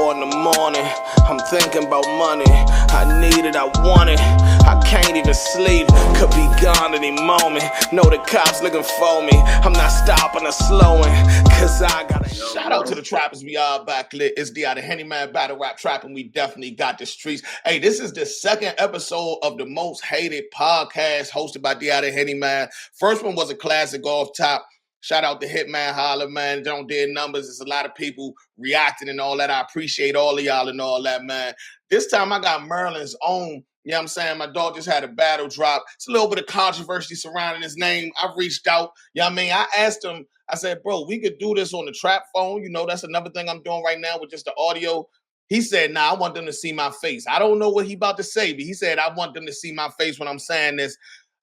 4 in the morning, I'm thinking about money. I need it, I want it, I can't even sleep. Could be gone any moment, know the cops looking for me. I'm not stopping or slowing, cause I gotta. Shout out to the trappers, we are back lit. It's the Henny Man Battle Rap Trap, and we definitely got the streets. Hey, this is the second episode of the most hated podcast hosted by the Henny Man. First one was a classic off top. Shout out to Hitman Holler, man. Don't did numbers. There's a lot of people reacting and all that. I appreciate all of y'all and all that, man. This time I got Merlin's own. You know what I'm saying? My dog just had a battle drop. It's a little bit of controversy surrounding his name. I've reached out. You know what I mean? I asked him, I said, bro, we could do this on the trap phone. You know, that's another thing I'm doing right now with just the audio. He said, nah, I want them to see my face. I don't know what he about to say, but he said, I want them to see my face when I'm saying this.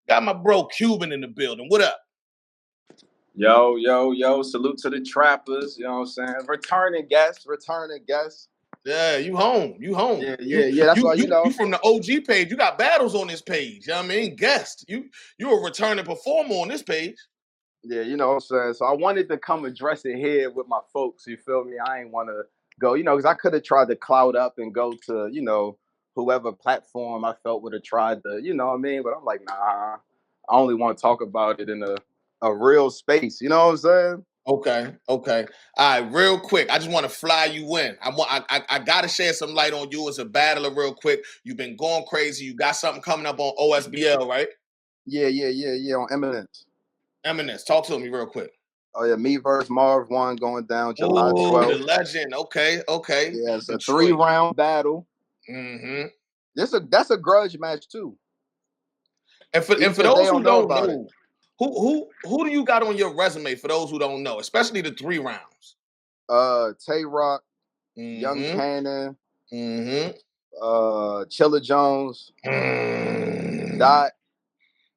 Got my bro Quban in the building. What up? Yo, salute to the trappers, you know what I'm saying? Returning guests. Yeah, you home. Yeah, that's why, you know. You from the OG page, you got battles on this page, you know what I mean? Guest. You a returning performer on this page. Yeah, you know what I'm saying? So I wanted to come address it here with my folks, you feel me? I ain't want to go, you know, because I could have tried to cloud up and go to, you know, whoever platform I felt would have tried to, you know what I mean? But I'm like, nah, I only want to talk about it in a real space, you know what I'm saying? Okay. All right, real quick. I just want to fly you in. I gotta share some light on you as a battler real quick. You've been going crazy. You got something coming up on OSBL, right? Yeah, on Eminence. Eminence. Talk to me real quick. Oh yeah, me versus Marv 1 going down July 12th. The legend. Okay. Yeah, it's a 3-round battle. Mm-hmm. That's a grudge match too. And for those who don't know, who do you got on your resume for those who don't know, especially the 3 rounds? Tay Rock, mm-hmm. Young Cannon, mm-hmm. Chilla Jones, Dot.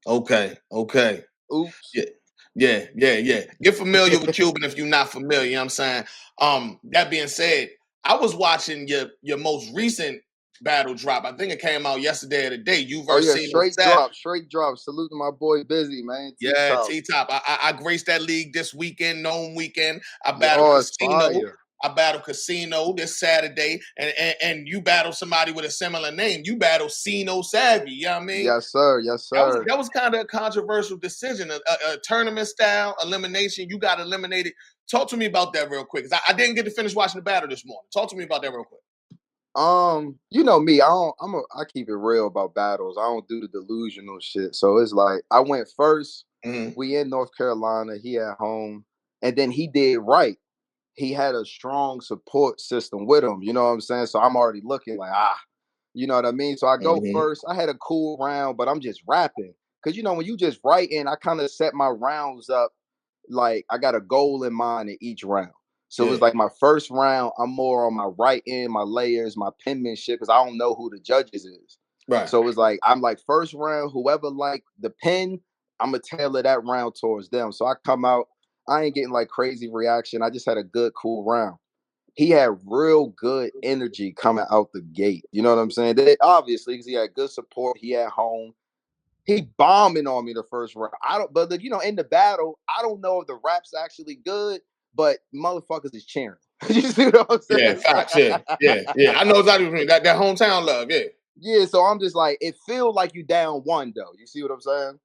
Okay. Oops. Yeah. Get familiar with Quban if you're not familiar, you know what I'm saying? That being said, I was watching your most recent battle drop. I think it came out yesterday or today. You versus straight drop. Salute to my boy Busy, man. T-Top. Yeah, T-Top. I graced that league this weekend, Gnome weekend. I battled Casino. I battled Casino this Saturday, and you battled somebody with a similar name. You battled Sino Savvy, you know what I mean? Yes, sir. That was kind of a controversial decision, a tournament style elimination. You got eliminated. Talk to me about that real quick, because I didn't get to finish watching the battle this morning. Talk to me about that real quick. You know me, I keep it real about battles. I don't do the delusional shit. So it's like I went first. Mm-hmm. We in North Carolina, he at home, and then he did right. He had a strong support system with him, you know what I'm saying? So I'm already looking like, you know what I mean? So I go first. I had a cool round, but I'm just rapping. Because, you know, when you just writing, I kind of set my rounds up like I got a goal in mind in each round. So it was like my first round, I'm more on my writing, my layers, my penmanship, because I don't know who the judges is. Right. So it was like, I'm like, first round, whoever like the pen, I'm going to tailor that round towards them. So I come out, I ain't getting like crazy reaction. I just had a good, cool round. He had real good energy coming out the gate. You know what I'm saying? Obviously, because he had good support. He at home. He bombing on me the first round. But you know, in the battle, I don't know if the rap's actually good, but motherfuckers is cheering. You see what I'm saying? Yeah, facts, yeah. I know exactly what you mean. That hometown love, yeah. Yeah, so I'm just like, it feels like you down 1 though. You see what I'm saying?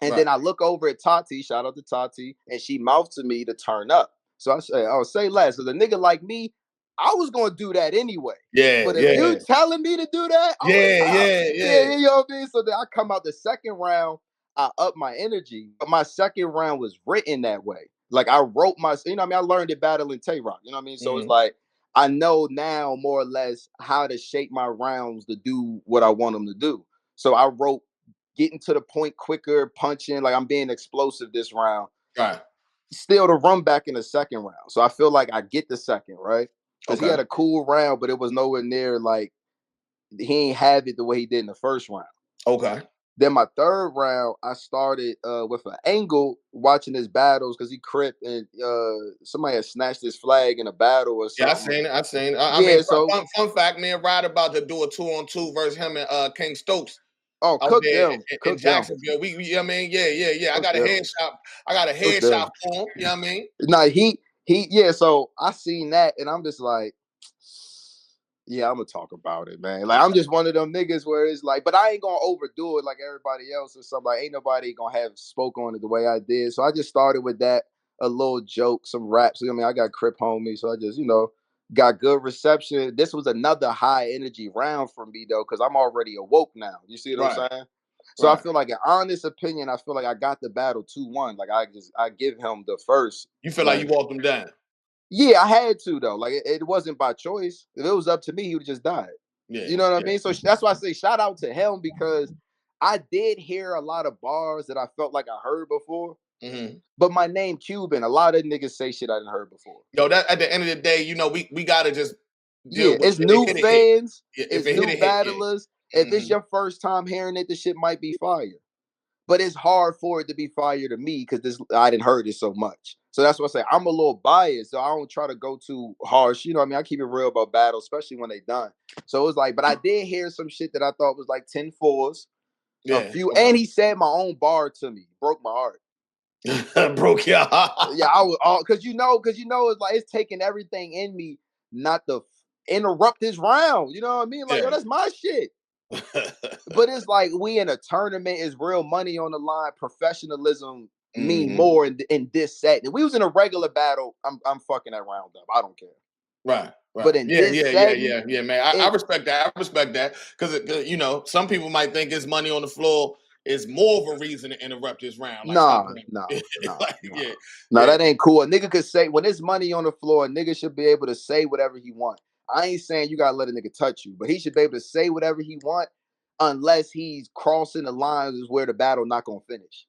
And then I look over at Tati, shout out to Tati, and she mouthed to me to turn up. So I say, say less. So the nigga like me, I was gonna do that anyway. Yeah. But if you telling me to do that, yeah. You know what I mean? So then I come out the second round, I up my energy. But my second round was written that way. Like I wrote you know what I mean? I learned it battling Tay Rock. You know what I mean? So it's like I know now more or less how to shape my rounds to do what I want them to do. So I wrote getting to the point quicker, punching, like I'm being explosive this round. Right. Still to run back in the second round. So I feel like I get the second, right? Because he had a cool round, but it was nowhere near like he ain't have it the way he did in the first round. Okay. Then my third round, I started with an angle watching his battles because he cripped and somebody had snatched his flag in a battle or something. Yeah, I seen it. I mean, fun fact, me and Rod about to do a 2-on-2 versus him and King Stokes. Oh, cook them. In Jacksonville. We you know what I mean? Yeah. I got a headshot for him. You know what I mean? No, he so I seen that and I'm just like, Yeah, I'm gonna talk about it, man. Like I'm just one of them niggas where it's like, but I ain't gonna overdo it like everybody else or something. Like ain't nobody gonna have spoke on it the way I did. So I just started with that, a little joke, some raps. I mean, I got Crip homies, so I just, got good reception. This was another high energy round for me though, because I'm already awoke now. You see what Right. I'm saying? So I Right. feel like, an honest opinion, I feel like I got the battle 2-1. Like I give him the first. You feel like you Like, walked him down. yeah, I had to though. Like it wasn't by choice. If it was up to me, he would have just died. Yeah. You know what I Yeah. mean? So that's why I say shout out to him, because I did hear a lot of bars that I felt like I heard before. Mm-hmm. But my name Quban, a lot of niggas say shit I didn't heard before. Yo, that at the end of the day, we gotta just deal Yeah, with it's it. If new it hit, it hit. fans, Yeah, if it's it hit, new it hit. Yeah. battlers. If it's Mm-hmm. your first time hearing it, the shit might be fire. But it's hard for it to be fire to me because I didn't heard it so much. So that's what I say. I'm a little biased, so I don't try to go too harsh. You know what I mean? I keep it real about battles, especially when they done. So it was like, but I did hear some shit that I thought was like 10-4s, a Yeah. few, Okay. and he said my own bar to me, broke my heart. Broke your heart. Yeah, I was all because it's like it's taking everything in me not to interrupt this round. You know what I mean? Like, yo, Yeah. that's my shit. But it's like we in a tournament, is real money on the line, professionalism mean more in this set. If we was in a regular battle, I'm fucking that round up. I don't care. Right. But Right. in Yeah. this Yeah. Yeah. setting, Yeah. Yeah, man. I respect that. I respect that because some people might think it's money on the floor is more of a reason to interrupt this round. Like, stop nah, playing. nah, Like, nah. yeah. No, Yeah. that ain't cool. A nigga could say, when there's money on the floor, a nigga should be able to say whatever he want. I ain't saying you gotta let a nigga touch you, but he should be able to say whatever he want, unless he's crossing the lines is where the battle not gonna finish.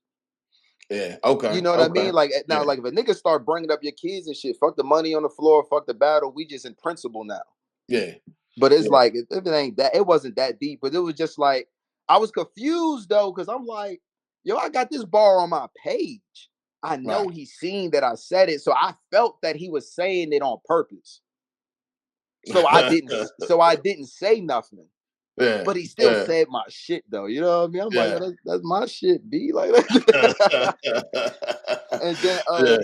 Yeah. Okay. You know what I Okay. mean? Like now, Yeah. like if a nigga start bringing up your kids and shit, fuck the money on the floor, fuck the battle. We just in principle now. Yeah. But it's Yeah. like if it ain't that, it wasn't that deep. But it was just like I was confused though, because I'm like, yo, I got this bar on my page. I know Right. he seen that I said it, so I felt that he was saying it on purpose. So I didn't say nothing. Yeah. But he still Yeah. said my shit though. You know what I mean? I'm like, Yeah. yo, that's my shit, B. Like that. And then Yeah.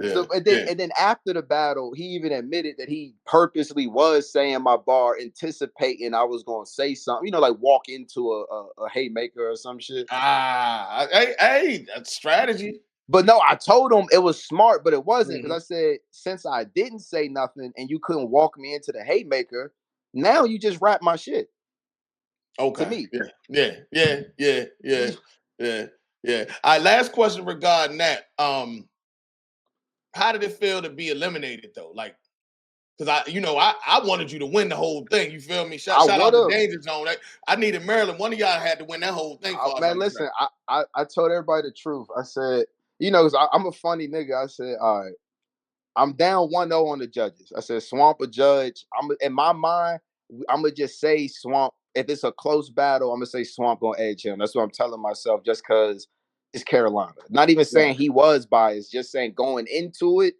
Yeah. so Yeah. and then after the battle, he even admitted that he purposely was saying my bar, anticipating I was gonna say something, like walk into a haymaker or some shit. Hey, that's strategy. But no, I told him it was smart, but it wasn't, Mhm. because I said, since I didn't say nothing and you couldn't walk me into the haymaker, now you just rap my shit to Okay. me. Yeah. Yeah. Yeah. Yeah. Yeah. Yeah. Yeah. All right. Last question regarding that. How did it feel to be eliminated though? Like, because I wanted you to win the whole thing. You feel me? I Shout out would to have. Danger Zone. I needed Maryland. One of y'all had to win that whole thing for us Man, on the track. listen, I told everybody the truth. I said, 'cause I'm a funny nigga. I said, all right, I'm down 1-0 on the judges. I said, Swamp a judge. In my mind, I'm gonna just say Swamp. If it's a close battle, I'm gonna say Swamp gonna edge him. That's what I'm telling myself, just because it's Carolina. Not even Right. saying he was biased, just saying going into it.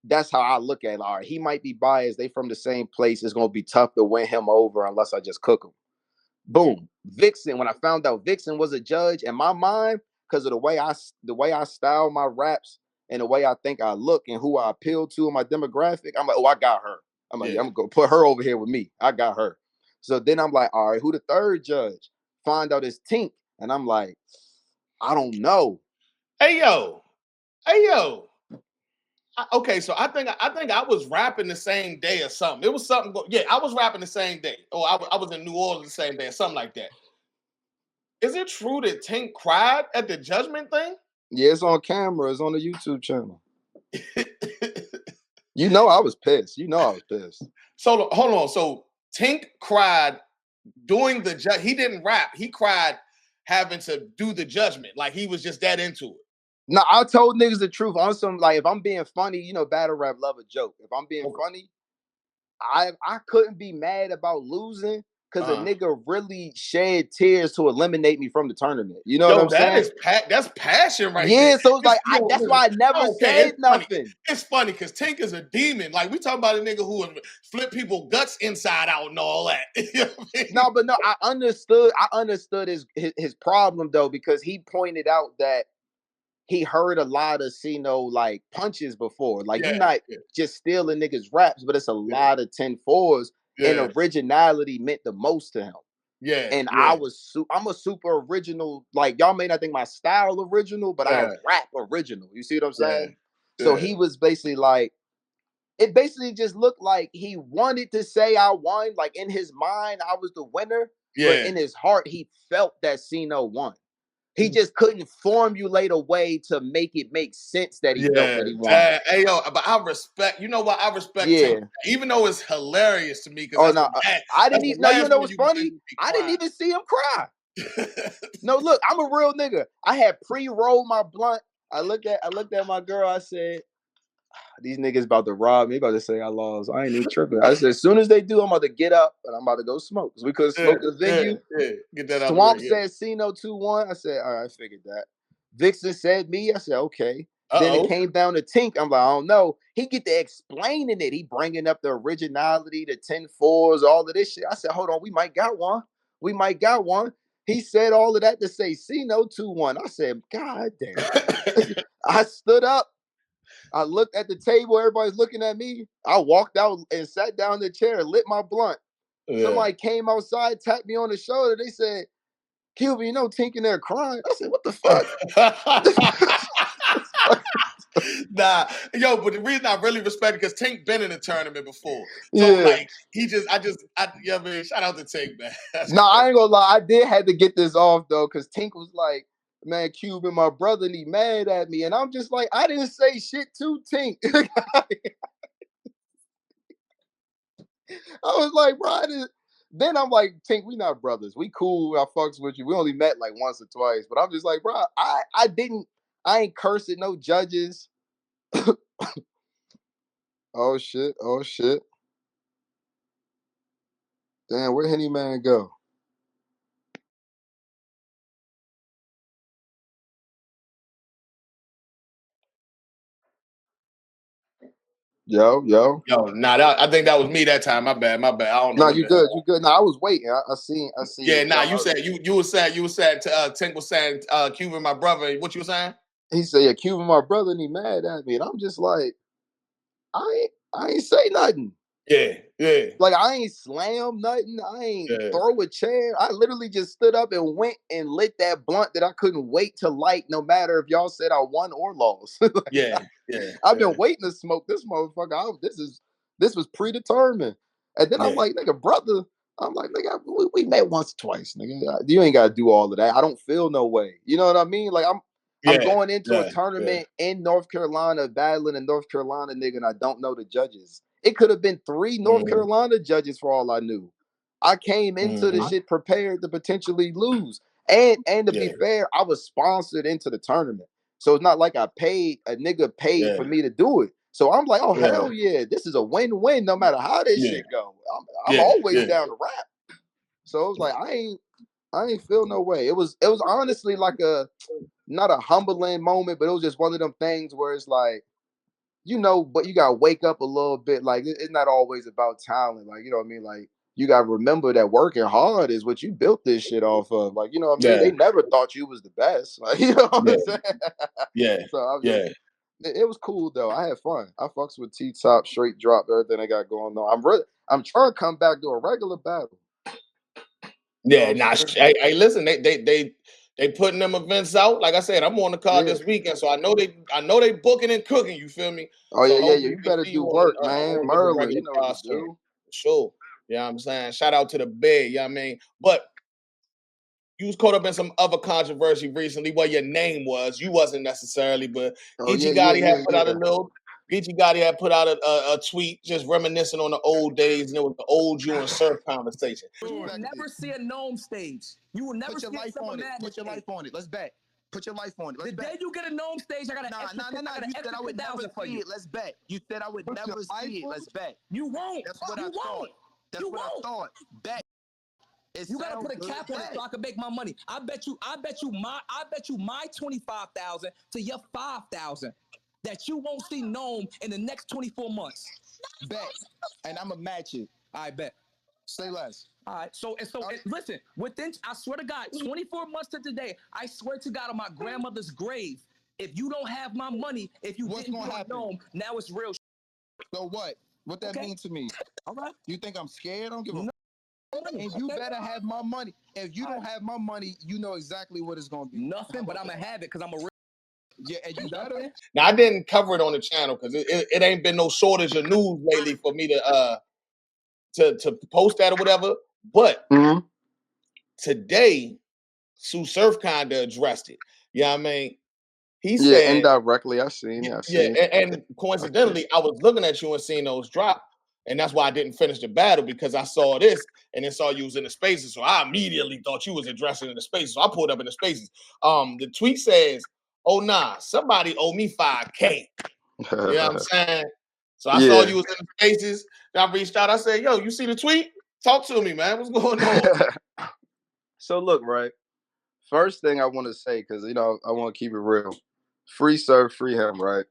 That's how I look at it. All right, he might be biased. They from the same place. It's gonna be tough to win him over unless I just cook him. Boom. Vixen. When I found out Vixen was a judge, in my mind, because of the way I style my raps and the way I think I look and who I appeal to in my demographic, I'm like, oh, I got her. I'm like, Yeah. I'm gonna put her over here with me. I got her. So then I'm like, all right, who the third judge? Find out it's Tink, and I'm like, I don't know. Hey yo. Okay, so I think I was rapping the same day or something. It was something. Yeah, I was rapping the same day. Oh, I was in New Orleans the same day, or something like that. Is it true that Tink cried at the judgment thing? Yeah, it's on camera. It's on the YouTube channel. I was pissed. I was pissed. So hold on. So Tink cried doing the judge. He didn't rap. He cried having to do the judgment. Like he was just that into it. No, I told niggas the truth on some, like, if I'm being funny, battle rap love a joke. If I'm being Okay. funny, I couldn't be mad about losing, because a Uh-huh. nigga really shed tears to eliminate me from the tournament. You know what Yo, I'm saying? that's passion right there. Yeah, so it's like that's Listen, why I never okay, said nothing. It's funny because Tink is a demon. Like we talking about a nigga who would flip people guts inside out and all that. You know what I mean? No, but no, I understood his problem though, because he pointed out that he heard a lot of like punches before. Like, you're Yeah, not yeah, just stealing niggas raps, but it's a yeah. lot of 10-4s. and originality meant the most to him. Yeah. And yeah. I'm a super original. Like, y'all may not think my style original, but I rap original. You see what I'm saying? So he was basically like, it basically just looked like he wanted to say I won. Like, in his mind, I was the winner. But in his heart, he felt that Cino won. He just couldn't formulate a way to make it make sense that he felt that he won. Hey, yo, but I respect, you know what? I respect Tink, even though it's hilarious to me. Oh, no, I didn't even, no, you know what's funny? I didn't even see him cry. No, look, I'm a real nigga. I had pre-rolled my blunt. I looked at my girl, I said, these niggas about to rob me, about to say I lost. I ain't even tripping. I said, as soon as they do, I'm about to get up and I'm about to go smoke. Because we couldn't smoke at the venue. Get that out Swamp of the way, said Cino 2-1. I said, all right, I figured that. Vixen said me. I said, okay. Then it came down to Tink. I'm like, I don't know. He get to explaining it. He bringing up the originality, the 10-4s, all of this shit. I said, hold on, we might got one. We might got one. He said all of that to say Cino 2-1. I said, God damn. I stood up. I looked at the table. Everybody's looking at me. I walked out and sat down in the chair, lit my blunt. Somebody came outside, tapped me on the shoulder. They said, Cuban, you know Tink in there crying. I said, what the fuck? Nah, yo, but the reason I really respect it, because Tink been in the tournament before. So like I mean, shout out to Tink, man. I ain't gonna lie, I did have to get this off though, because Tink was like, man, Cuban, my brother, and he mad at me. And I'm just like, I didn't say shit to Tink. I was like, bro, then I'm like, Tink, we not brothers. We cool. I fucks with you. We only met like once or twice. But I'm just like, bro, I ain't cursing no judges. Oh shit. Damn, where Henny Man go? Yo. Nah, I think that was me that time. My bad. I don't know. No, you good. No, I was waiting. I seen. Yeah, nah, you said you were saying Tink was saying Cuban, my brother. What you were saying? He said, yeah, Cuban, my brother, and he mad at me. And I'm just like, I ain't say nothing. Yeah. Like, I ain't slam nothing. I ain't throw a chair. I literally just stood up and went and lit that blunt that I couldn't wait to light, no matter if y'all said I won or lost. I've been waiting to smoke this motherfucker. This was predetermined. And then I'm like, nigga, brother. I'm like, nigga, we met once or twice, nigga. You ain't gotta do all of that. I don't feel no way. You know what I mean? Like, I'm going into a tournament in North Carolina, battling a North Carolina nigga, and I don't know the judges. It could have been 3 North Carolina judges for all I knew. I came into the shit prepared to potentially lose. And to be fair, I was sponsored into the tournament. So it's not like a nigga paid for me to do it. So I'm like, oh, hell yeah, this is a win-win no matter how this shit go. I'm always down to rap. So it was like, I ain't feel no way. It was honestly like not a humbling moment, but it was just one of them things where it's like, you know, but you gotta wake up a little bit. Like, it's not always about talent. Like, you know what I mean? Like, you gotta remember that working hard is what you built this shit off of. Like, you know what I mean? They never thought you was the best. Like, you know what I'm saying? So I was just, it was cool though. I had fun. I fucks with T-Top, straight drop, everything I got going on. I'm trying to come back to a regular battle. Yeah, hey, listen, they putting them events out. Like I said, I'm on the card this weekend, so I know they booking and cooking. You feel me? Oh so yeah. You better do work, man. Merlin, you know what to do. For sure. You know what I'm saying? Shout out to the Bay, you know what I mean? But you was caught up in some other controversy recently. Well, your name was. You wasn't necessarily, but Geechee Gotti had put out a little. Geechee Gotti had put out a tweet just reminiscing on the old days, and it was the old you and Surf conversation. You will never see a gnome stage. You will never see a Summer Madness. Put your life on it. Let's bet. Put your life on it. Let's the bet. day you get a gnome stage, I got an extra. You said I would never see it. Let's bet. You said I would never see it. Let's bet. You won't. That's what I thought. That's what I thought. Bet. You gotta put a cap on it so I can make my money. I bet you my 25,000 to your 5,000 that you won't see gnome in the next 24 months. Bet. And I'ma match it. I bet. Say less. All right. So listen, I swear to God, 24 months to today, I swear to God on my grandmother's grave, if you don't have my money, if you didn't happen? Gnome, now it's real. So what? What that mean to me? All right. You think I'm scared? I don't give a No. And you better have my money. If you don't have my money, you know exactly what it's gonna be. Nothing, but I'm gonna have it because I'm a real. Yeah, and you better. Now I didn't cover it on the channel because it ain't been no shortage of news lately for me to post that or whatever. But today, Sue Surf kinda addressed it. You know what I mean? He Yeah, said, indirectly, I seen it. I yeah, seen it. and coincidentally, I was looking at you and seeing those drop, and that's why I didn't finish the battle because I saw this and then saw you was in the spaces. So I immediately thought you was addressing in the spaces. So I pulled up in the spaces. The tweet says, "Oh nah, somebody owe me 5K." You know what I'm saying? So I saw Yeah. you was in the spaces. And I reached out. I said, "Yo, you see the tweet? Talk to me, man. What's going on?" So look, right. First thing I want to say, because I want to keep it real. Free Surf, free him, right?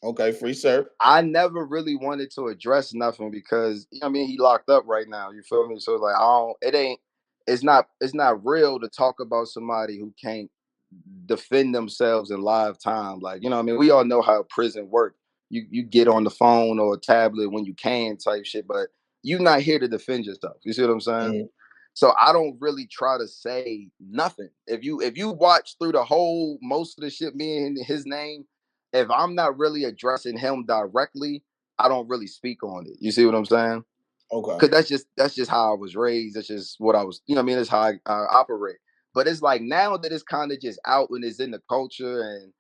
Okay, free sir. I never really wanted to address nothing because he locked up right now. You feel me? So like it's not real to talk about somebody who can't defend themselves in live time. Like, we all know how prison work. You get on the phone or a tablet when you can type shit, but you're not here to defend yourself. You see what I'm saying? Mhm. So I don't really try to say nothing. If you watch through the whole most of the shit me and his name, if I'm not really addressing him directly, I don't really speak on it. You see what I'm saying? Okay. Because that's just how I was raised. That's just what I was. That's how I operate. But it's like now that it's kind of just out and it's in the culture, and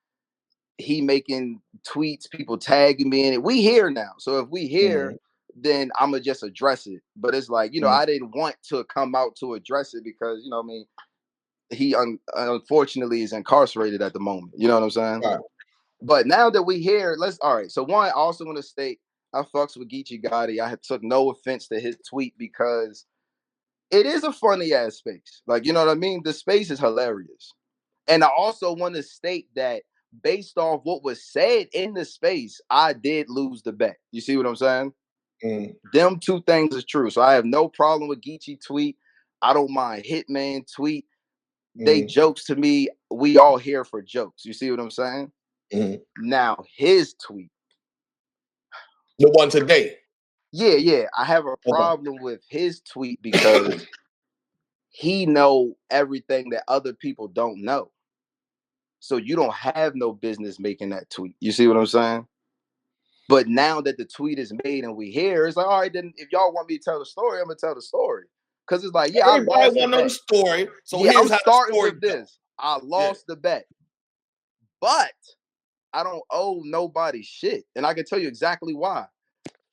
he making tweets, people tagging me in it. We here now, so if we here, Mhm. then I'ma just address it. But it's like Mhm. I didn't want to come out to address it because he unfortunately is incarcerated at the moment. You know what I'm saying? Right. But now that we here, all right. So one, I also want to state I fucks with Geechee Gotti. I took no offense to his tweet because it is a funny ass space. Like, you know what I mean? The space is hilarious. And I also want to state that based off what was said in the space, I did lose the bet. You see what I'm saying? Mhm. Them two things is true. So I have no problem with Geechee tweet. I don't mind Hitman tweet. They Mhm. jokes to me. We all here for jokes. You see what I'm saying? Mhm. Now his tweet. The one today. Yeah. I have a Okay. problem with his tweet because he know everything that other people don't know. So you don't have no business making that tweet. You see what I'm saying? But now that the tweet is made and we hear, it's like, all right, then if y'all want me to tell the story, I'm gonna tell the story. Cause it's like, yeah, I Everybody lost the want to know the bet. story. So Yeah, I'm here's how the starting story with goes. this. I Yeah. lost the bet, but I don't owe nobody shit. And I can tell you exactly why.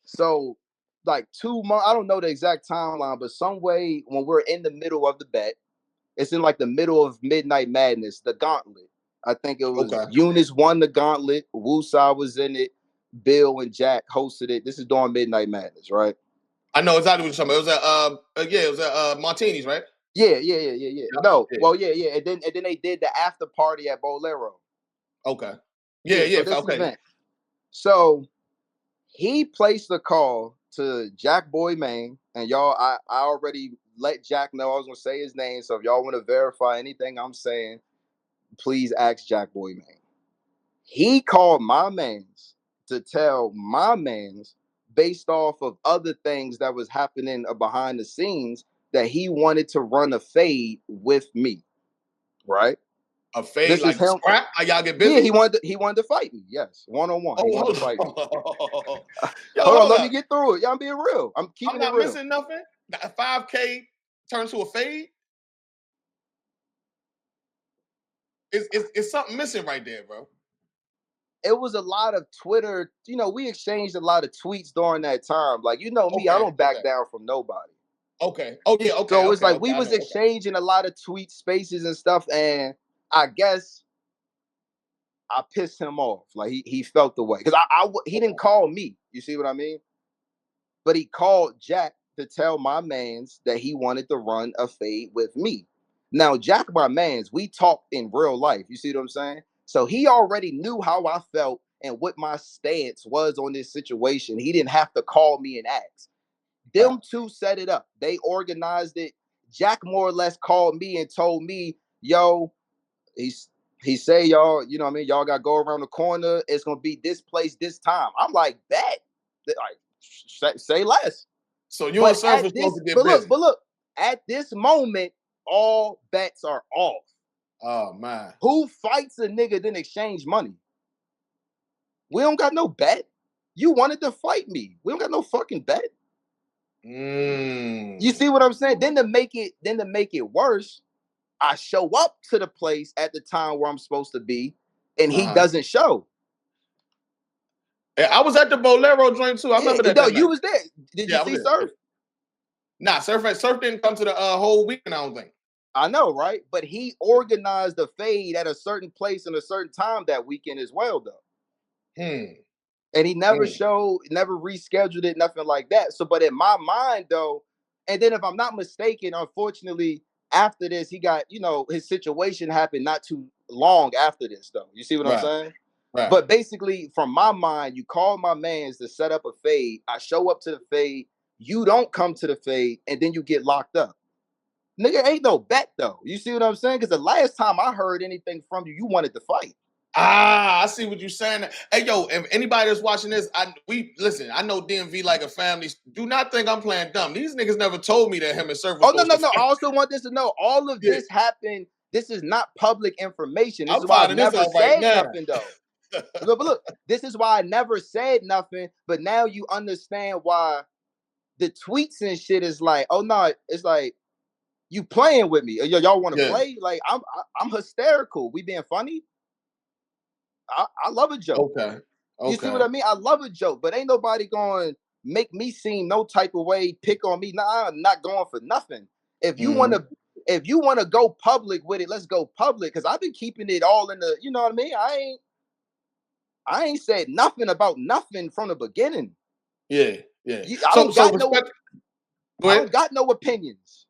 So, like 2 months, I don't know the exact timeline, but some way when we're in the middle of the bet, it's in like the middle of Midnight Madness, the gauntlet. I think it was Okay. Eunice won the gauntlet. Woosah was in it. Bill and Jack hosted it. This is during Midnight Madness, right? I know exactly what you're talking about. It was at Martinis, right? Yeah. Yeah. No, Yeah. well, yeah. And then they did the after party at Bolero. Okay. Yeah, Yeah, yeah. so this Okay. event. So he placed a call to Jack Boy Main, and y'all, I already let Jack know I was gonna say his name. So if y'all want to verify anything I'm saying, please ask Jack Boy Main. He called my mans to tell my mans based off of other things that was happening behind the scenes that he wanted to run a fade with me. Right? A fade This is like him. scrap? Like y'all get Yeah, busy? he wanted to fight me. Yes, 1-on-1. Oh, He wanted hold to fight me. on. Yo, Hold on, hold let me up. get through it. Yeah, I'm being real. I'm I'm keeping it not real. missing nothing. That 5K turns to a fade. It's something missing right there, bro. It was a lot of Twitter. We exchanged a lot of tweets during that time. Like, me, I Okay, don't back okay, down from nobody. okay. Oh yeah, okay, So it's okay, like okay. we I was know. Okay. exchanging a lot of tweet spaces and stuff, and I guess I pissed him off. Like he felt the way because he didn't Okay. call me. You see what I mean? But he called Jack to tell my mans that he wanted to run a fade with me. Now Jack, my mans, we talked in real life. You see what I'm saying? So he already knew how I felt and what my stance was on this situation. He didn't have to call me and ask. Right. Them two set it up. They organized it. Jack more or less called me and told me, yo, he's he say y'all, you know what I mean, y'all gotta go around the corner. It's gonna be this place this time. I'm like, bet. Like, say less. So you and Surf are supposed to get busy. But look, at this moment, all bets are off. Oh man. Who fights a nigga then exchange money? We don't got no bet. You wanted to fight me. We don't got no fucking bet. You see what I'm saying? Then to make it worse, I show up to the place at the time where I'm supposed to be, and he doesn't show. I was at the Bolero joint too. I remember that. No, you was there. Did you see Surf? Nah, Surf didn't come to the whole weekend, I don't think. I know, right? But he organized the fade at a certain place and a certain time that weekend as well, though. And he never showed, never rescheduled it, nothing like that. So, but in my mind, though, and then if I'm not mistaken, unfortunately, after this, he got, his situation happened not too long after this, though. You see what I'm saying? Right. But basically, from my mind, you call my mans to set up a fade. I show up to the fade. You don't come to the fade, and then you get locked up. Nigga, ain't no bet, though. You see what I'm saying? Because the last time I heard anything from you, you wanted to fight. I see what you're saying. Hey, yo, if anybody that's watching this, I know DMV like a family. Do not think I'm playing dumb. These niggas never told me that him and Surf was no. I also want this to know, all of this happened. This is not public information. This is why I never said nothing, though. But look, this is why I never said nothing. But now you understand why the tweets and shit is like, oh no, it's like you playing with me. Y'all want to play? Like I'm hysterical. We being funny. I love a joke. Okay. You see what I mean? I love a joke, but ain't nobody going to make me seem no type of way, pick on me. Nah, I'm not going for nothing. If you want to go public with it, let's go public. Cause I've been keeping it all in the, you know what I mean? I ain't said nothing about nothing from the beginning. Yeah. I don't got no opinions.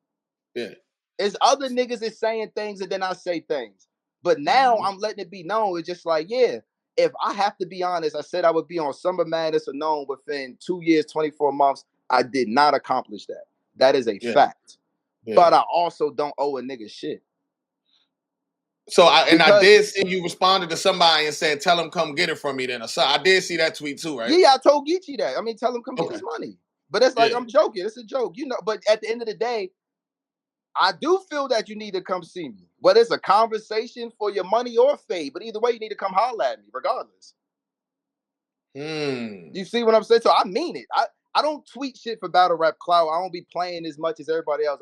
Yeah. It's other niggas is saying things and then I say things. But now I'm letting it be known. It's just like, if I have to be honest, I said I would be on Summer Madness or known within 2 years, 24 months. I did not accomplish that. That is a fact. Yeah. But I also don't owe a nigga shit. So I did see you responded to somebody and said, tell him come get it from me then. So I did see that tweet too, right? Yeah, I told Geechee that. I mean, tell him come get his money. But it's like, I'm joking. It's a joke. But at the end of the day, I do feel that you need to come see me. Whether it's a conversation for your money or fade, but either way, you need to come holler at me, regardless. You see what I'm saying? So I mean it. I don't tweet shit for battle rap clout. I don't be playing as much as everybody else.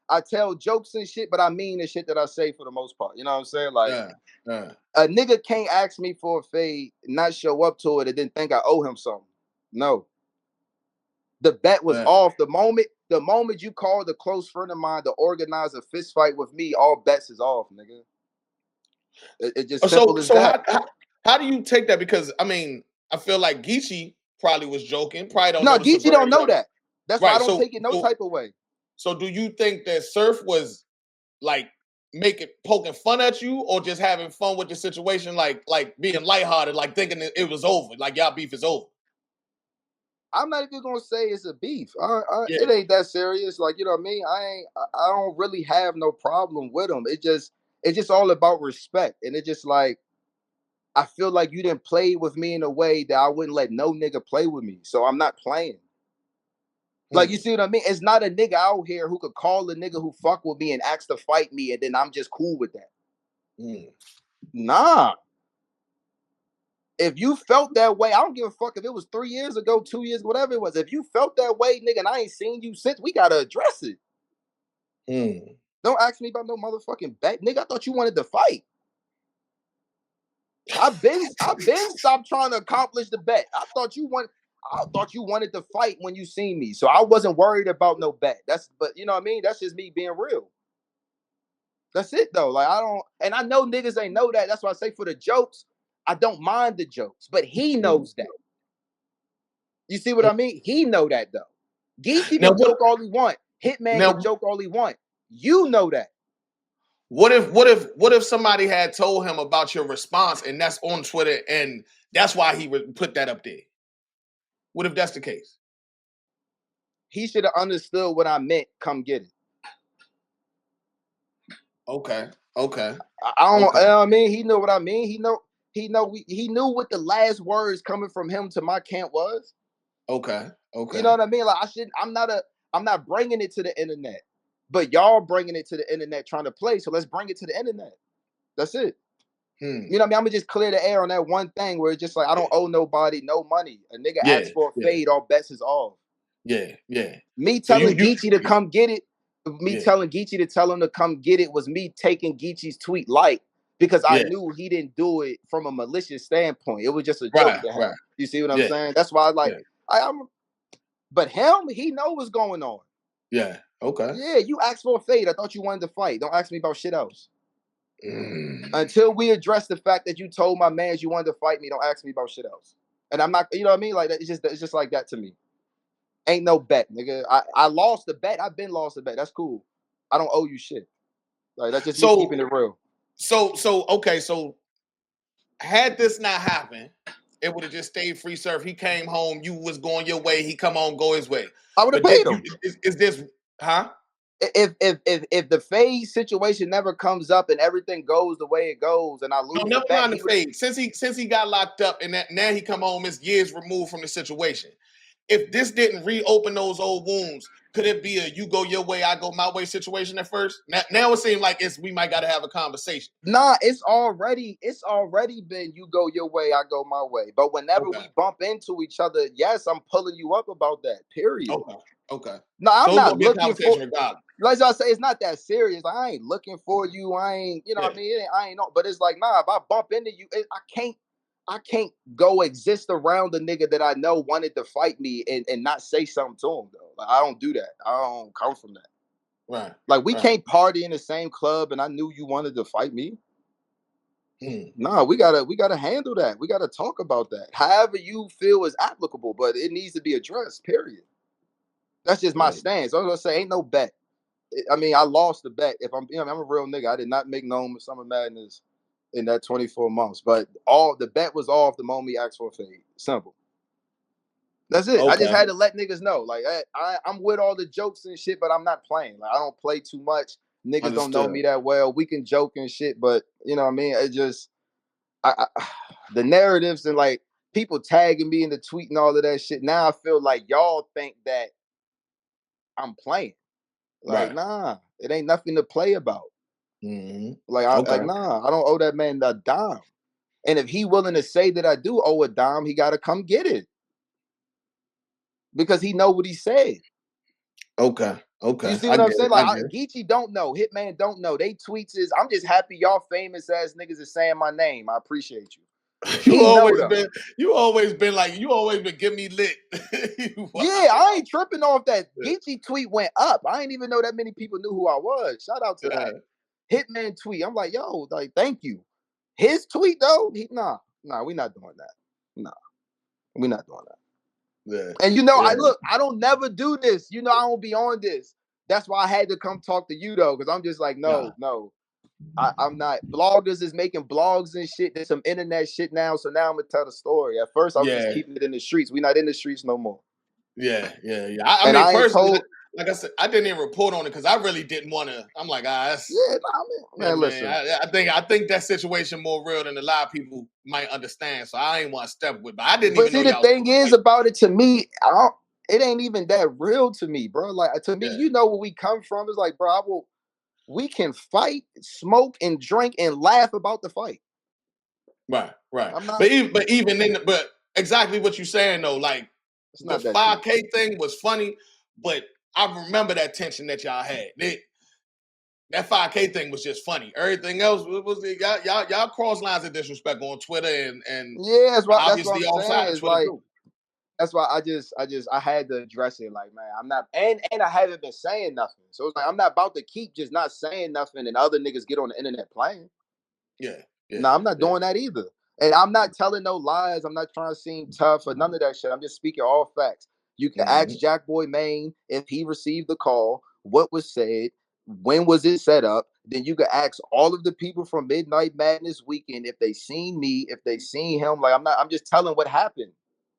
I tell jokes and shit, but I mean the shit that I say for the most part. You know what I'm saying? Like, a nigga can't ask me for a fade, not show up to it, and then think I owe him something. No. The bet was off. The moment you called a close friend of mine to organize a fist fight with me, all bets is off, nigga. It just simple as that. How do you take that? Because I mean, I feel like Geechee probably was joking. Probably don't. No, Geechee don't know that. That's why I don't take it no type of way. So do you think that Surf was like poking fun at you, or just having fun with the situation, like being lighthearted, like thinking that it was over, like y'all beef is over? I'm not even gonna say it's a beef. It ain't that serious. Like, you know what I mean? I don't really have no problem with him. It's just all about respect. And it just like, I feel like you didn't play with me in a way that I wouldn't let no nigga play with me. So I'm not playing. Like, you see what I mean? It's not a nigga out here who could call a nigga who fuck with me and ask to fight me, and then I'm just cool with that. Nah. If you felt that way, I don't give a fuck if it was 3 years ago, 2 years, whatever it was. If you felt that way, nigga, and I ain't seen you since, we gotta address it. Don't ask me about no motherfucking bet, nigga. I thought you wanted to fight. I've been stopped trying to accomplish the bet. I thought you wanted to fight when you seen me, so I wasn't worried about no bet. But you know what I mean? That's just me being real. That's it though. Like, and I know niggas ain't know that. That's why I say for the jokes, I don't mind the jokes, but he knows that. You see what I mean? He know that though. Geechee can joke all he want. Hitman can joke all he want. You know that. What if somebody had told him about your response and that's on Twitter and that's why he would put that up there? What if that's the case? He should have understood what I meant. Come get it. Okay. I don't. You know what I mean? He know what I mean. He knew what the last words coming from him to my camp was. Okay. Okay. You know what I mean? Like I'm not bringing it to the internet, but y'all bringing it to the internet trying to play. So let's bring it to the internet. That's it. You know what I mean? I'm gonna just clear the air on that one thing where it's just like I don't owe nobody no money. A nigga asks for a fade, all bets is off. Yeah. Me So telling Geechee to come get it, me Yeah. telling Geechee to tell him to come get it was me taking Geechee's tweet light because I knew he didn't do it from a malicious standpoint. It was just a joke to him. Right. You see what I'm saying? That's why I'm but him, he know what's going on. Yeah. Okay. Yeah, you asked for a fade. I thought you wanted to fight. Don't ask me about shit else. Until we address the fact that you told my mans you wanted to fight me, don't ask me about shit else. And I'm not, you know what I mean? Like it's just like that to me. Ain't no bet, nigga. I lost the bet. I've been lost the bet. That's cool. I don't owe you shit. Like that's just me keeping it real. So okay. So had this not happened, it would have just stayed free serve. He came home, you was going your way. He come home, go his way. I would have paid him. Is this, huh? If the fade situation never comes up and everything goes the way it goes, and I lose No, never the bet, mind the fade. Since he got locked up and that now he come home, it's years removed from the situation. If this didn't reopen those old wounds, could it be a you go your way, I go my way situation at first? Now it seems like we might got to have a conversation. Nah, it's already been you go your way, I go my way. But whenever we bump into each other, yes, I'm pulling you up about that. Period. Okay. No, I'm not looking for. Regardless. Like I say, it's not that serious. I ain't looking for you. I ain't, you know what I mean? I ain't no, but it's like, nah, if I bump into you, I can't go exist around the nigga that I know wanted to fight me and not say something to him though. Like I don't do that. I don't come from that. Right. Like we can't party in the same club and I knew you wanted to fight me. Nah, we gotta handle that. We gotta talk about that. However you feel is applicable, but it needs to be addressed, period. That's just my stance. I was gonna say ain't no bet. I mean, I lost the bet. If I'm, I'm a real nigga. I did not make known with Summer Madness in that 24 months. But the bet was off the moment he asked for a fade. Simple. That's it. I just had to let niggas know. Like I'm with all the jokes and shit, but I'm not playing. Like I don't play too much. Niggas don't know me that well. We can joke and shit, but you know what I mean? It just the narratives and like people tagging me in the tweet and all of that shit. Now I feel like y'all think that I'm playing. Like, nah, it ain't nothing to play about. Like, nah, I don't owe that man a dime. And if he willing to say that I do owe a dime, he got to come get it because he know what he said. Okay. You see what I'm saying? Like, Geechee don't know, Hitman don't know. They tweets is, I'm just happy y'all famous ass niggas is saying my name. I appreciate you. You always been giving me lit. Yeah, I ain't tripping off that. Geechee tweet went up. I ain't even know that many people knew who I was. Shout out to that Hitman tweet. I'm like, yo, like, thank you. His tweet though, nah, we not doing that. Nah, we not doing that. Yeah. And you know, I don't never do this. You know, I don't be on this. That's why I had to come talk to you though, because I'm just like, no. I'm not. Bloggers is making blogs and shit. There's some internet shit now. So now I'm gonna tell the story. At first, I was just keeping it in the streets. We're not in the streets no more. Yeah. I mean, personally, like I said, I didn't even report on it because I really didn't want to. I'm like, that's listen. I think that situation more real than a lot of people might understand. So I ain't want to step with. But I didn't even know. But see, the thing is about it to me, it ain't even that real to me, bro. Like to me, you know where we come from. It's like, bro, we can fight, smoke, and drink and laugh about the fight. Right. But exactly what you're saying though, like the 5K thing was funny, but I remember that tension that y'all had. That 5K thing was just funny. Everything else was y'all cross lines of disrespect on Twitter and yeah, that's right. Obviously, that's what I'm saying. It's like, that's why I had to address it. Like, man, I'm not, and I haven't been saying nothing. So it's like I'm not about to keep just not saying nothing and other niggas get on the internet playing. No, I'm not doing that either. And I'm not telling no lies. I'm not trying to seem tough or none of that shit. I'm just speaking all facts. You can ask Jack Boy Maine if he received the call, what was said, when was it set up. Then you can ask all of the people from Midnight Madness weekend if they seen me, if they seen him. Like I'm just telling what happened.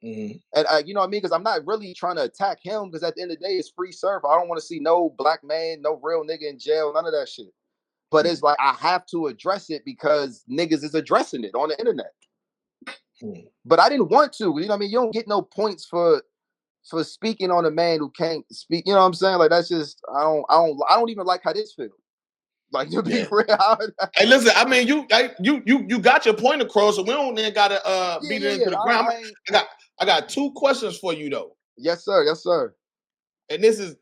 And you know what I mean? Because I'm not really trying to attack him because at the end of the day, it's free serve. I don't want to see no black man, no real nigga in jail, none of that shit. But it's like I have to address it because niggas is addressing it on the internet. But I didn't want to. You know what I mean? You don't get no points for for speaking on a man who can't speak. You know what I'm saying? Like that's just I don't even like how this feels. Like to be real. Hey, listen. I mean, you got your point across, so we don't then gotta beat it into the ground. I got 2 questions for you though. Yes, sir. Yes, sir. And this is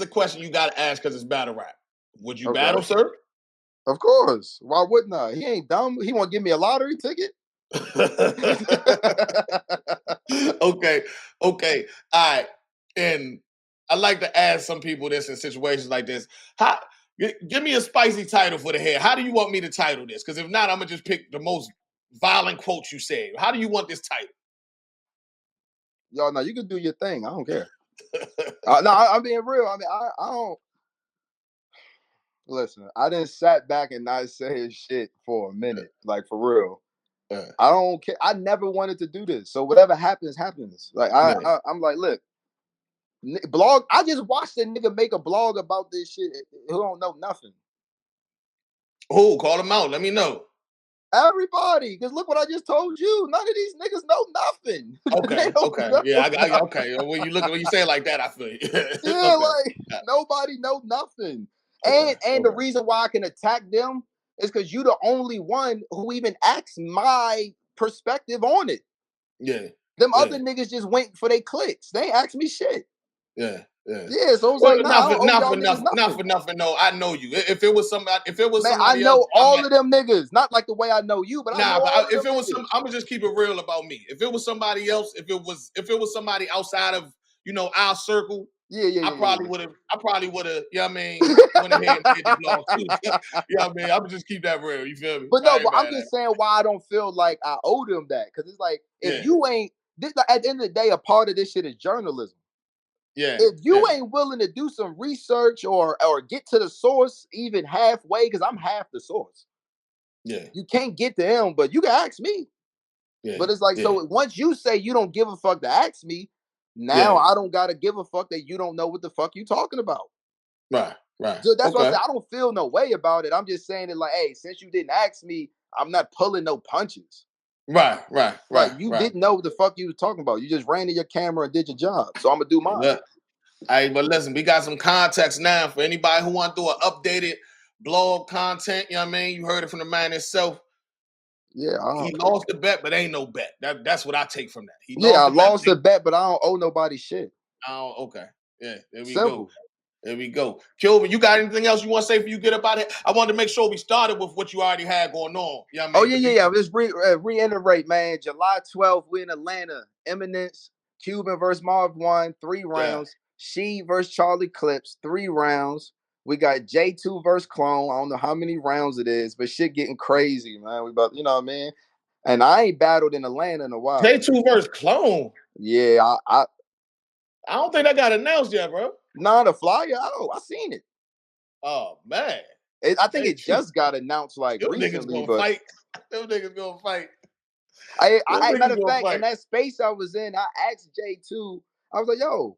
a question you got to ask because it's battle rap. Would you battle, sir? Of course. Why wouldn't I? He ain't dumb. He want to give me a lottery ticket. Okay. All right. And I like to ask some people this in situations like this. Give me a spicy title for the head. How do you want me to title this? Because if not, I'm gonna just pick the most violent quotes you say. How do you want this title? Y'all know you can do your thing. I don't care. No, I'm being real. I mean, I don't listen. I didn't sat back and not say shit for a minute, like for real. I don't care. I never wanted to do this, so whatever happens, happens. Like I'm like, look, blog. I just watched a nigga make a blog about this shit who don't know nothing. Who? Call him out. Let me know. Everybody, because look what I just told you. None of these niggas know nothing. Okay. Yeah, okay. When you say it like that, I feel you. Yeah, like nobody know nothing. And the reason why I can attack them is because you the only one who even asked my perspective on it. Yeah. Them other niggas just went for their clicks. They ain't asked me shit. Yeah. So it was not for nothing. No, I know you. If it was somebody I know else, all of them niggas. Not like the way I know you, but I know all if it was I'm gonna just keep it real about me. If it was somebody else, if it was somebody outside of our circle, I probably would have. You know what I mean, went ahead and did the blog too. You know what I mean? I'm gonna just keep that real. You feel me? But no, but I'm just saying why I don't feel like I owe them that, because it's like if you ain't this, at the end of the day, a part of this shit is journalism. Yeah. If you ain't willing to do some research or get to the source even halfway, because I'm half the source. Yeah. You can't get to him, but you can ask me. Yeah. But it's like, so once you say you don't give a fuck to ask me, now I don't gotta give a fuck that you don't know what the fuck you talking about. Right. So that's why I say I don't feel no way about it. I'm just saying it like, hey, since you didn't ask me, I'm not pulling no punches. Right. Like you didn't know what the fuck you were talking about. You just ran to your camera and did your job. So I'm gonna do mine. All right, but listen, we got some context now for anybody who want to do an updated blog content. You know what I mean? You heard it from the man himself. Yeah, he lost the bet, but ain't no bet. That's what I take from that. I lost the bet, but I don't owe nobody shit. Okay. Yeah, there we Simple. go. There we go. Quban, you got anything else you want to say before you get up out of here? I wanted to make sure we started with what you already had going on. You know what I mean? Yeah. Just reiterate, man. July 12th, we in Atlanta. Eminence, Quban versus Marv 1, 3 rounds. She versus Charlie Clips, 3 rounds. We got J2 versus Clone. I don't know how many rounds it is, but shit getting crazy, man. We about, you know what I mean? And I ain't battled in Atlanta in a while. J2 versus Clone. Yeah, I don't think that got announced yet, bro. Nah, the flyer. I seen it. Oh man. I think it just got announced like recently, but them niggas gonna fight. Matter of fact, in that space I was in, I asked J2, I was like, yo,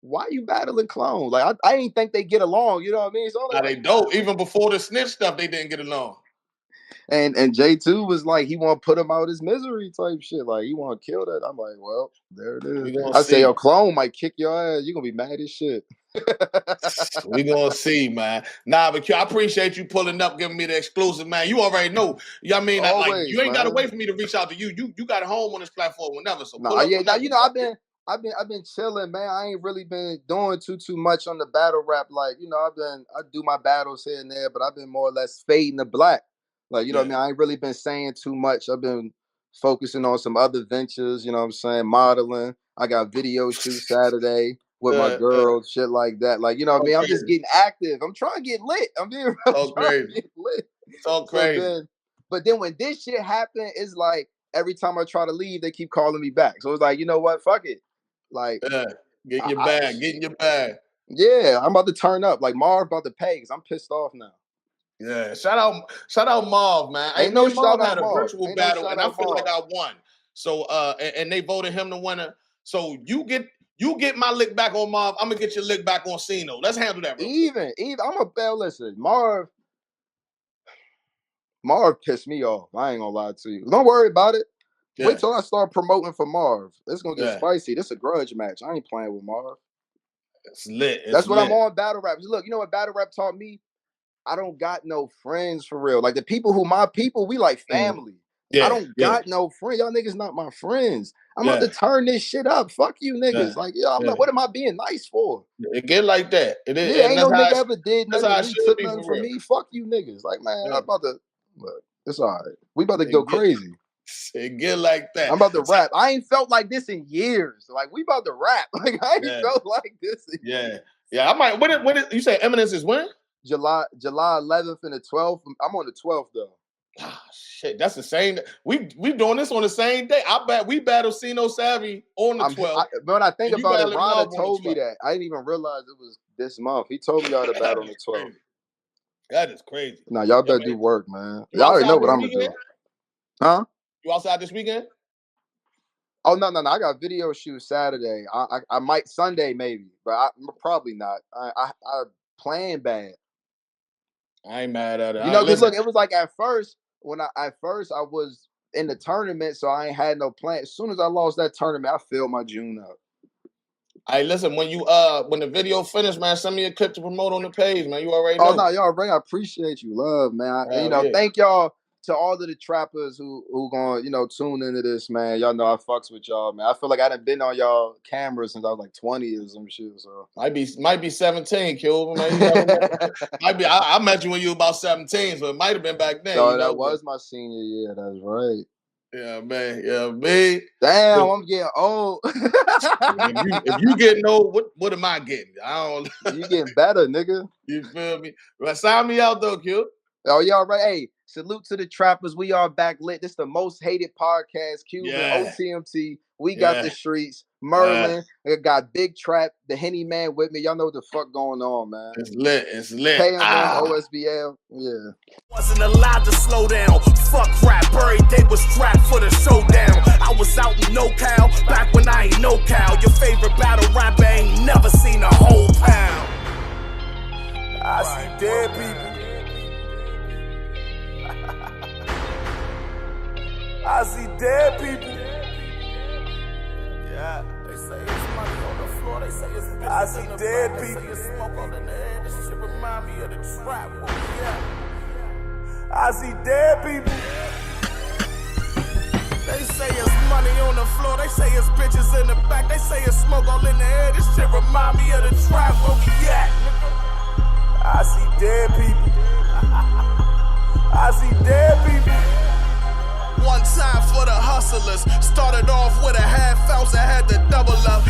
why you battling Clone? Like, I didn't think they get along, you know what I mean? So like, they don't. Even before the snitch stuff, they didn't get along. And J2 was like, he want to put him out his misery type shit. Like, he want to kill that. I'm like, well, there it is. I say, yo, Clone might kick your ass. You're going to be mad as shit. We gonna see, man. Nah, but I appreciate you pulling up, giving me the exclusive, man. You already know. You know what I mean? Always, you ain't gotta wait for me to reach out to you. You got a home on this platform whenever. So you know, I've been chilling, man. I ain't really been doing too much on the battle rap. Like, you know, I do my battles here and there, but I've been more or less fading the black. Like, you know what I mean? I ain't really been saying too much. I've been focusing on some other ventures, you know what I'm saying? Modeling. I got video shoot Saturday with my girl, shit like that. Like, you know what I mean? I'm just getting active. I'm trying to get lit. I'm being real trying to get lit. So crazy. But then when this shit happened, it's like every time I try to leave, they keep calling me back. So it's like, you know what? Fuck it. Like, get your bag. Yeah, I'm about to turn up. Like, Marv about to pay because I'm pissed off now. Yeah, shout out Marv, man. Ain't no shout out out Marv. Virtual battle, and I feel like I won. So and they voted him the winner. So you get my lick back on Marv. I'm gonna get your lick back on Cino. Let's handle that. Even I'm a bell. Listen, Marv pissed me off. I ain't gonna lie to you. Don't worry about it. Wait till I start promoting for Marv. It's gonna get spicy. This is a grudge match. I ain't playing with Marv. It's lit. That's what I'm on battle rap. Look, you know what battle rap taught me? I don't got no friends for real. Like the people my people, we like family. I don't got no friends. Y'all niggas not my friends. I'm about to turn this shit up. Fuck you niggas. Like, I'm like, what am I being nice for? It get like that. Ain't no nigga ever did nothing. He took nothing from me. Fuck you niggas. Like, man, I'm about to look, it's all right. We about to go crazy. It get like that. I'm about to rap. I ain't felt like this in years. Like, we about to rap. Like, I ain't felt like this. I might. When you say Eminence is when? July 11th and the 12th. I'm on the 12th though. Ah, shit, that's the same. We doing this on the same day. I bet we battle Sino Savvy on the 12th. When I think about it, Rada told me that. I didn't even realize it was this month. He told me y'all to battle on the 12th. That is crazy. Nah, y'all better do work, man. Y'all already know what I'm gonna do. Huh? You outside this weekend? Oh no! I got video shoot Saturday. I might Sunday maybe, but probably not. I playing bad. I ain't mad at it. You know, because look, it was like at first I was in the tournament, so I ain't had no plan. As soon as I lost that tournament, I filled my June up. Hey, listen, when the video finished, man, send me a clip to promote on the page, man. You already know. Oh no, y'all right. I appreciate you, love, man. Thank y'all to all of the trappers who gonna tune into this, man. Y'all know I fucks with y'all, man. I feel like I done been on y'all cameras since I was like 20 or some shit. So might be 17, Cuban. Might be. I met you when you were about 17, so it might have been back then. So that was my senior year. That's right. Yeah, man. Yeah, me. Damn, I'm getting old. if you getting old, what am I getting? I don't. You getting better, nigga. You feel me? Well, sign me out though, Q. Oh, y'all right. Hey, salute to the trappers. We are back lit. This is the most hated podcast. Cuban, OTMT. We got the streets. Merlin. I got Big Trap, the Henny Man with me. Y'all know what the fuck going on, man. It's lit. It's lit. KM, OSBL. Yeah. Wasn't allowed to slow down. Fuck rap. Every day was strapped for the showdown. I was out in NoCal back when I ain't no cow. Your favorite battle rapper ain't never seen a whole pound. I see dead people. I see dead people. Yeah, they say it's money on the floor. They say it's bitches. I see dead people. They say it's smoke on the air. This shit remind me of the trap. I see dead people. They say it's money on the floor. They say it's bitches in the back. They say it's smoke all in the air. This shit remind me of the trap. Where we at? I see dead people. I see dead people. One time for the hustlers. Started off with a half ounce, I had to double up.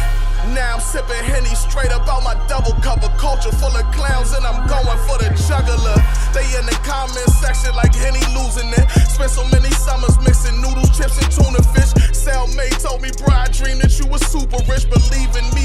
Now I'm sipping Henny straight up out my double cup. A culture full of clowns and I'm going for the juggler. They in the comment section like Henny losing it. Spent so many summers mixing noodles, chips, and tuna fish. Cellmate told me, bro, I dreamed that you was super rich. Believe in me.